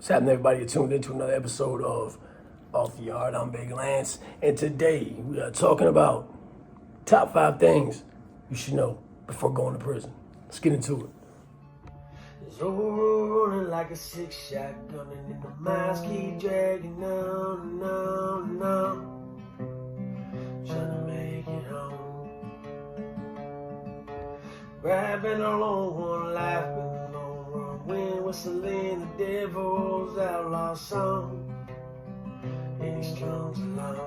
What's happening, everybody? You're tuned into another episode of Off the Yard. I'm Big Lance, and today we are talking about top 5 things you should know before going to prison. Let's get into it. It's rolling like a 6-shot gunning in the miles keep dragging on, trying to make it home. Grabbing all on one life with a long run wind, whistling the devil's outlaw song, and he strums along.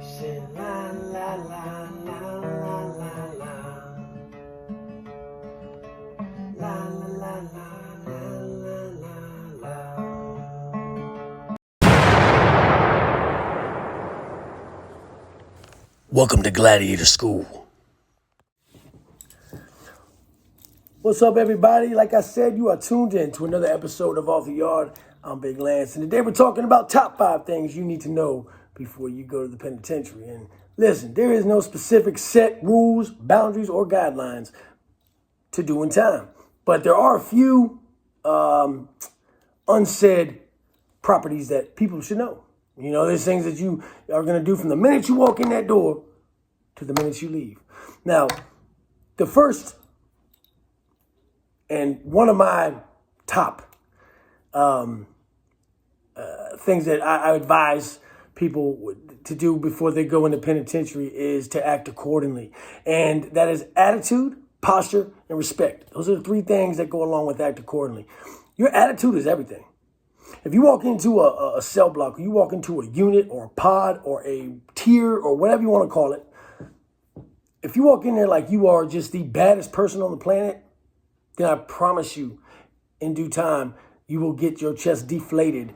He said la la la la la la la, la la la la la la la. Welcome to Gladiator School. What's up, everybody? Like I said, you are tuned in to another episode of Off the Yard. I'm Big Lance, and today we're talking about top 5 things you need to know before you go to the penitentiary. And listen, there is no specific set rules, boundaries, or guidelines to doing time, but there are a few unsaid properties that people should know. You know, there's things that you are going to do from the minute you walk in that door to the minute you leave. Now, the first and one of my top things that I advise people to do before they go into penitentiary is to act accordingly. And that is attitude, posture, and respect. Those are the 3 things that go along with act accordingly. Your attitude is everything. If you walk into a cell block, or you walk into a unit or a pod or a tier or whatever you want to call it, if you walk in there like you are just the baddest person on the planet, then I promise you, in due time, you will get your chest deflated,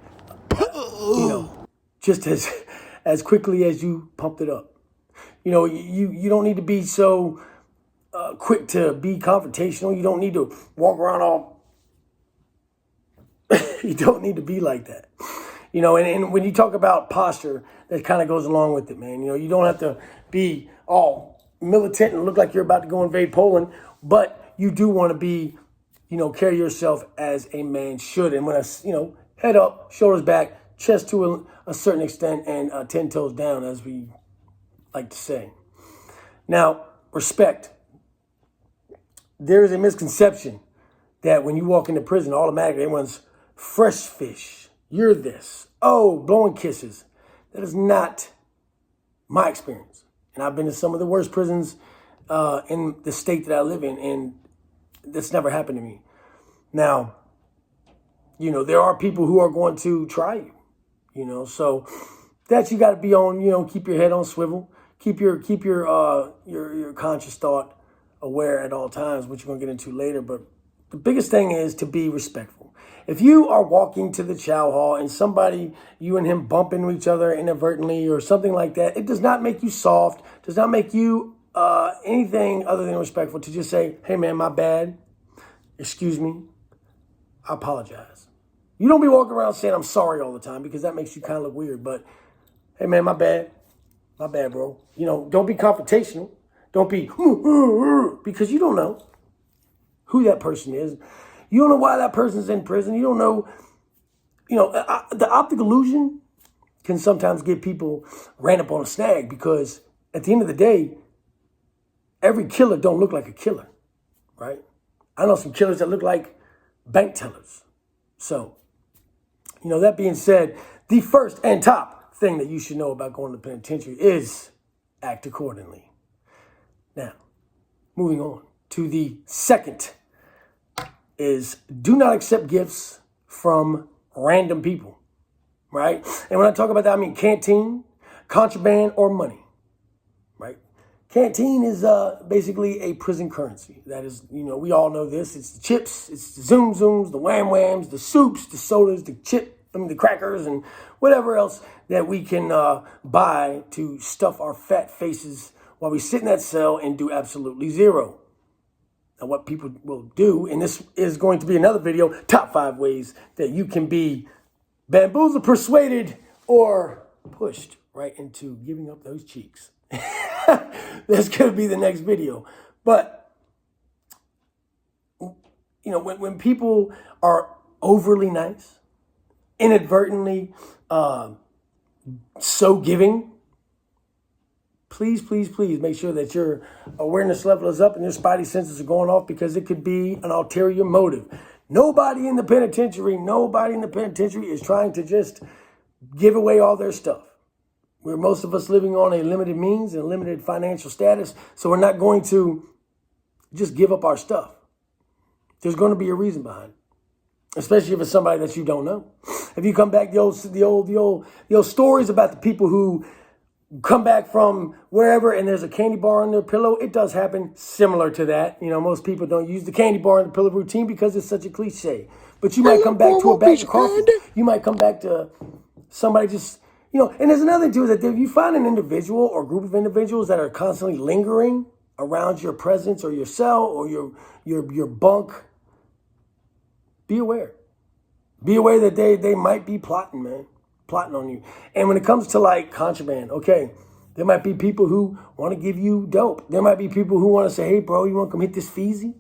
just as quickly as you pumped it up. You know, you don't need to be so quick to be confrontational. You don't need to walk around all, you don't need to be like that. You know, and when you talk about posture, that kind of goes along with it, man. You know, you don't have to be all militant and look like you're about to go invade Poland, but you do want to be, carry yourself as a man should. And when head up, shoulders back, chest to a certain extent, and 10 toes down, as we like to say. Now, respect. There is a misconception that when you walk into prison, automatically everyone's fresh fish. You're this. Oh, blowing kisses. That is not my experience. And I've been to some of the worst prisons in the state that I live in, and that's never happened to me. Now, there are people who are going to try you, so that you got to be on, keep your head on swivel, keep your conscious thought aware at all times, which we're going to get into later. But the biggest thing is to be respectful. If you are walking to the chow hall and you and him bump into each other inadvertently or something like that, it does not make you soft, does not make you anything other than respectful to just say, hey man, my bad. Excuse me. I apologize. You don't be walking around saying I'm sorry all the time, because that makes you kind of look weird. But hey man, my bad. My bad, bro. Don't be confrontational. Don't be, because you don't know who that person is. You don't know why that person's in prison. You don't know, the optic illusion can sometimes get people ran up on a snag, because at the end of the day, every killer don't look like a killer, right? I know some killers that look like bank tellers. So, that being said, the first and top thing that you should know about going to the penitentiary is act accordingly. Now, moving on to the second is do not accept gifts from random people, right? And when I talk about that, I mean canteen, contraband, or money, right? Canteen is basically a prison currency. That is, we all know this. It's the chips, it's the zoom zooms, the wham whams, the soups, the sodas, the crackers, and whatever else that we can buy to stuff our fat faces while we sit in that cell and do absolutely zero. Now, what people will do, and this is going to be another video, top 5 ways that you can be bamboozled, persuaded, or pushed right into giving up those cheeks. That's going to be the next video. But, when people are overly nice, inadvertently so giving, please, please, please make sure that your awareness level is up and your spidey senses are going off, because it could be an ulterior motive. Nobody in the penitentiary is trying to just give away all their stuff. We're most of us living on a limited means and limited financial status, so we're not going to just give up our stuff. There's going to be a reason behind it, especially if it's somebody that you don't know. If you come back, the old stories about the people who come back from wherever and there's a candy bar on their pillow, it does happen similar to that. You know, most people don't use the candy bar on the pillow routine because it's such a cliche. But you might come back to a bag of coffee. You might come back to somebody just, you know, and there's another thing too, is that if you find an individual or group of individuals that are constantly lingering around your presence or your cell or your bunk, be aware. Be aware that they might be plotting, man. Plotting on you. And when it comes to like contraband, okay, there might be people who want to give you dope. There might be people who want to say, hey, bro, you want to come hit this feezy?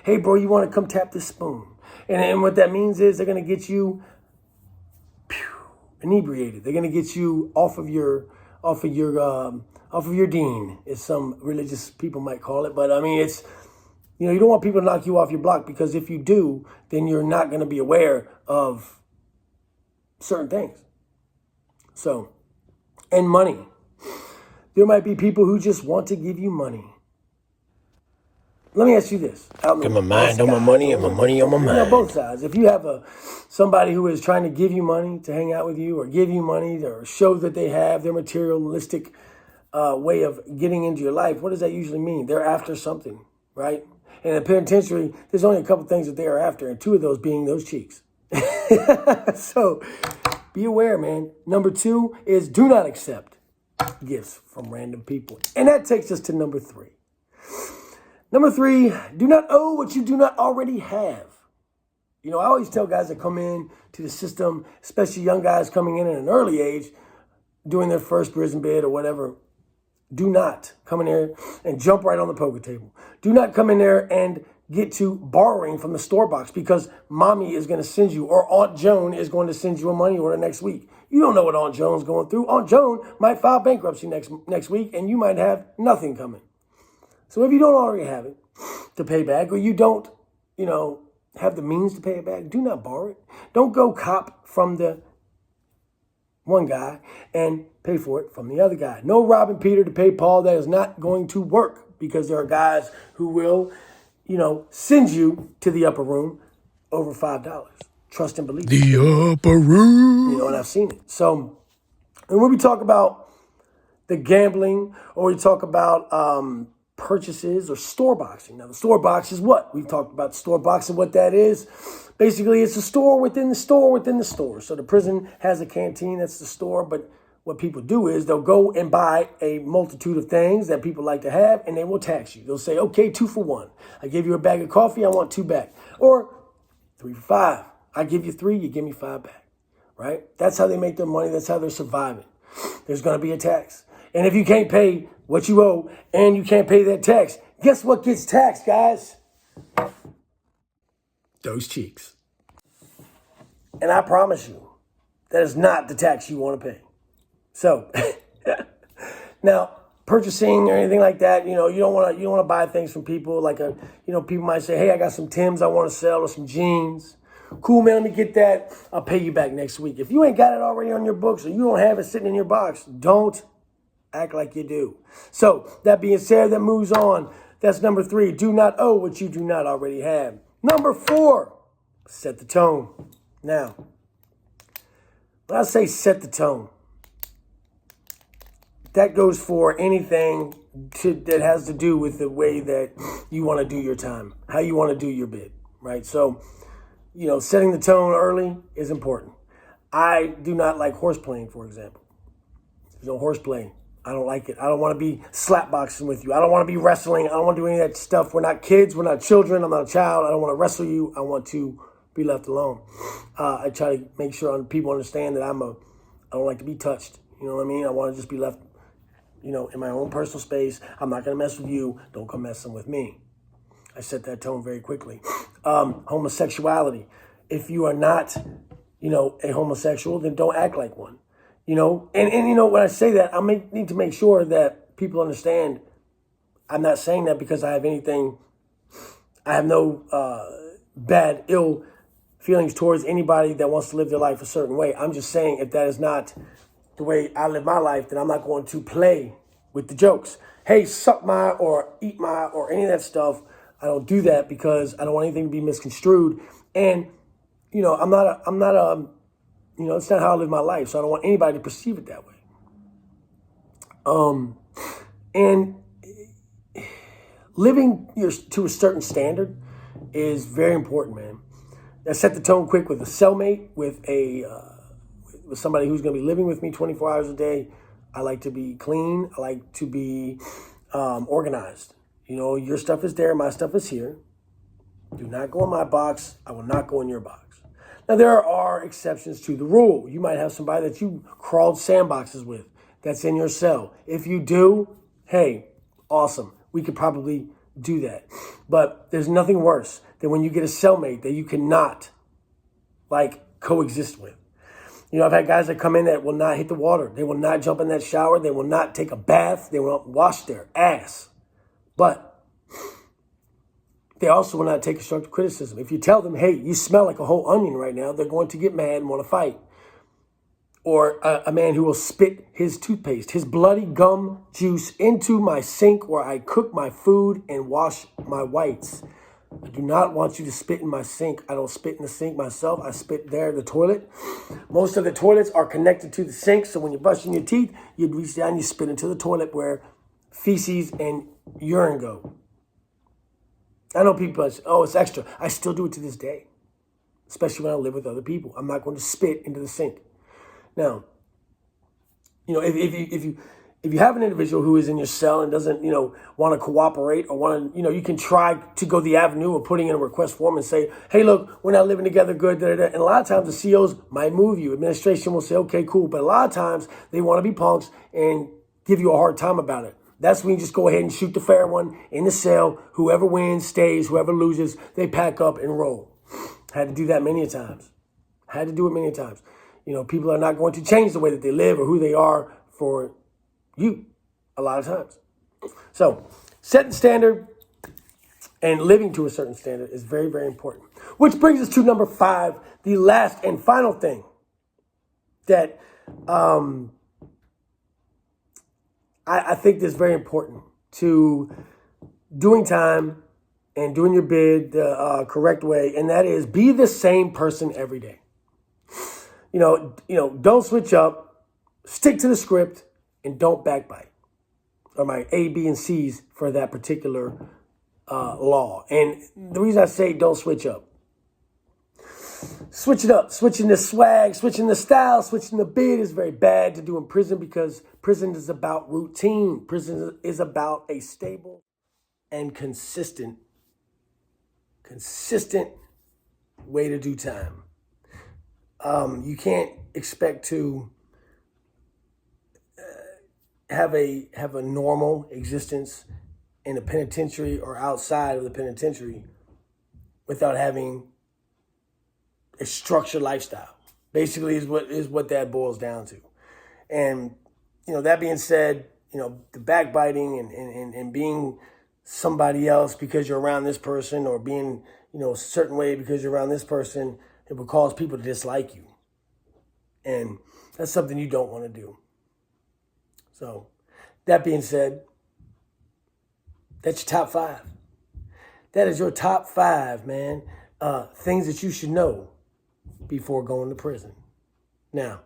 Hey, bro, you want to come tap this spoon? And what that means is they're going to get you inebriated. They're going to get you off of your dean, as some religious people might call it. But I mean, it's, you know, you don't want people to knock you off your block, because if you do, then you're not going to be aware of certain things. So, and money. There might be people who just want to give you money. Let me ask you this. Got my mind on my money and my money on my mind. You know, both sides. If you have somebody who is trying to give you money to hang out with you, or give you money, or show that they have their materialistic way of getting into your life, what does that usually mean? They're after something, right? In the penitentiary, there's only a couple things that they are after, and two of those being those cheeks. So be aware, man. Number 2 is do not accept gifts from random people. And that takes us to number 3. Number 3, do not owe what you do not already have. You know, I always tell guys that come in to the system, especially young guys coming in at an early age, doing their first prison bid or whatever, do not come in there and jump right on the poker table. Do not come in there and get to borrowing from the store box because mommy is going to send you, or Aunt Joan is going to send you a money order next week. You don't know what Aunt Joan's going through. Aunt Joan might file bankruptcy next week, and you might have nothing coming. So if you don't already have it to pay back, or you don't, you know, have the means to pay it back, do not borrow it. Don't go cop from the one guy and pay for it from the other guy. No robbing Peter to pay Paul. That is not going to work, because there are guys who will, you know, send you to the upper room over $5. Trust and believe. The upper room. You know, and I've seen it. So, and when we talk about the gambling, or we talk about purchases or store boxing. Now, the store box is what? We've talked about store box and what that is. Basically, it's a store within the store within the store. So the prison has a canteen, that's the store, but what people do is they'll go and buy a multitude of things that people like to have, and they will tax you. They'll say, okay, 2 for 1. I give you a bag of coffee, I want 2 back. Or 3 for 5. I give you 3, you give me 5 back, right? That's how they make their money. That's how they're surviving. There's going to be a tax. And if you can't pay what you owe and you can't pay that tax, guess what gets taxed, guys? Those cheeks. And I promise you, that is not the tax you want to pay. So, now, purchasing or anything like that, you know, you don't want to buy things from people like people might say, hey, I got some Timbs I want to sell, or some jeans. Cool, man, let me get that. I'll pay you back next week. If you ain't got it already on your books, or you don't have it sitting in your box, don't act like you do. So, that being said, that moves on. That's number 3. Do not owe what you do not already have. Number 4, set the tone. Now, when I say set the tone, that goes for anything that has to do with the way that you want to do your time, how you want to do your bid, right? So, you know, setting the tone early is important. I do not like horse playing, for example. There's no horse playing. I don't like it. I don't want to be slapboxing with you. I don't want to be wrestling. I don't want to do any of that stuff. We're not kids. We're not children. I'm not a child. I don't want to wrestle you. I want to be left alone. I try to make sure people understand that I don't like to be touched. You know what I mean? I want to just be left, you know, in my own personal space. I'm not going to mess with you. Don't come messing with me. I set that tone very quickly. Homosexuality. if you are not, a homosexual, then don't act like one. And when I say that, I need to make sure that people understand I'm not saying that because I have no bad, ill feelings towards anybody that wants to live their life a certain way. I'm just saying if that is not the way I live my life, then I'm not going to play with the jokes. Hey, suck my or eat my or any of that stuff. I don't do that because I don't want anything to be misconstrued. And, I'm not it's not how I live my life. So I don't want anybody to perceive it that way. And living to a certain standard is very important, man. I set the tone quick with a cellmate, with somebody who's going to be living with me 24 hours a day. I like to be clean. I like to be organized. Your stuff is there. My stuff is here. Do not go in my box. I will not go in your box. Now, there are exceptions to the rule. You might have somebody that you crawled sandboxes with that's in your cell. If you do, hey, awesome. We could probably do that. But there's nothing worse than when you get a cellmate that you cannot, coexist with. I've had guys that come in that will not hit the water. They will not jump in that shower. They will not take a bath. They will not wash their ass. But they also will not take constructive criticism. If you tell them, hey, you smell like a whole onion right now, they're going to get mad and want to fight. Or a man who will spit his toothpaste, his bloody gum juice into my sink where I cook my food and wash my whites. I do not want you to spit in my sink. I don't spit in the sink myself. I spit there in the toilet. Most of the toilets are connected to the sink, so when you're brushing your teeth, you'd reach down and you spit into the toilet where feces and urine go. I know people say, oh, it's extra. I still do it to this day, especially when I live with other people. I'm not going to spit into the sink. Now, if you have an individual who is in your cell and doesn't, want to cooperate or want to, you can try to go the avenue of putting in a request form and say, hey, look, we're not living together good. Da, da, da. And a lot of times the COs might move you. Administration will say, okay, cool. But a lot of times they want to be punks and give you a hard time about it. That's when you just go ahead and shoot the fair one in the cell. Whoever wins stays. Whoever loses, they pack up and roll. Had to do that many times. Had to do it many times. People are not going to change the way that they live or who they are for you a lot of times. So setting standard and living to a certain standard is very, very important. Which brings us to number 5, the last and final thing that I think is very important to doing time and doing your bid the correct way, and that is be the same person every day. Don't switch up, stick to the script, and don't backbite. Or my A, B, and C's for that particular law. And the reason I say don't switch up. Switch it up. Switching the swag, switching the style, switching the bid is very bad to do in prison because prison is about routine. Prison is about a stable and consistent way to do time. You can't expect to have a normal existence in a penitentiary or outside of the penitentiary without having a structured lifestyle. Basically is what that boils down to. And, that being said, the backbiting and being somebody else because you're around this person or being, a certain way because you're around this person, it will cause people to dislike you. And that's something you don't want to do. So that being said, that's your top 5. That is your top 5, man. Things that you should know before going to prison. Now,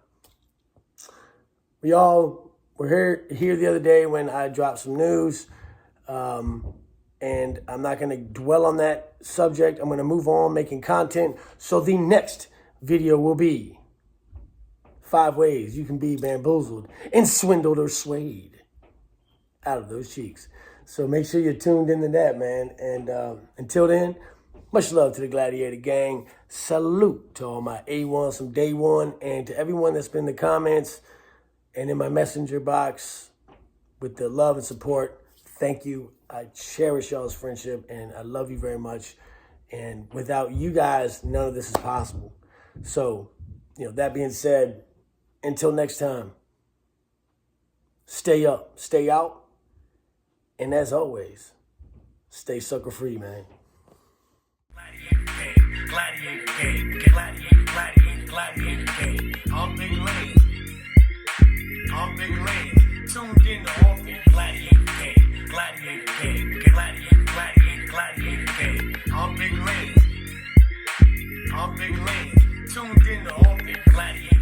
we all were here the other day when I dropped some news, and I'm not going to dwell on that subject. I'm going to move on making content. So the next video will be 5 ways you can be bamboozled and swindled or swayed out of those cheeks. So make sure you're tuned into that, man. And until then, much love to the Gladiator Gang. Salute to all my A1s from day one, and to everyone that's been in the comments and in my messenger box with the love and support. Thank you. I cherish y'all's friendship, and I love you very much. And without you guys, none of this is possible. So, that being said, until next time, stay up, stay out, and as always, stay sucker free, man. Gladiator game, gladiator game. I'm Big Lane. Tuned in to often. Gladiator game, gladiator game. I'm Big Lane. Tuned in to often. Gladiator.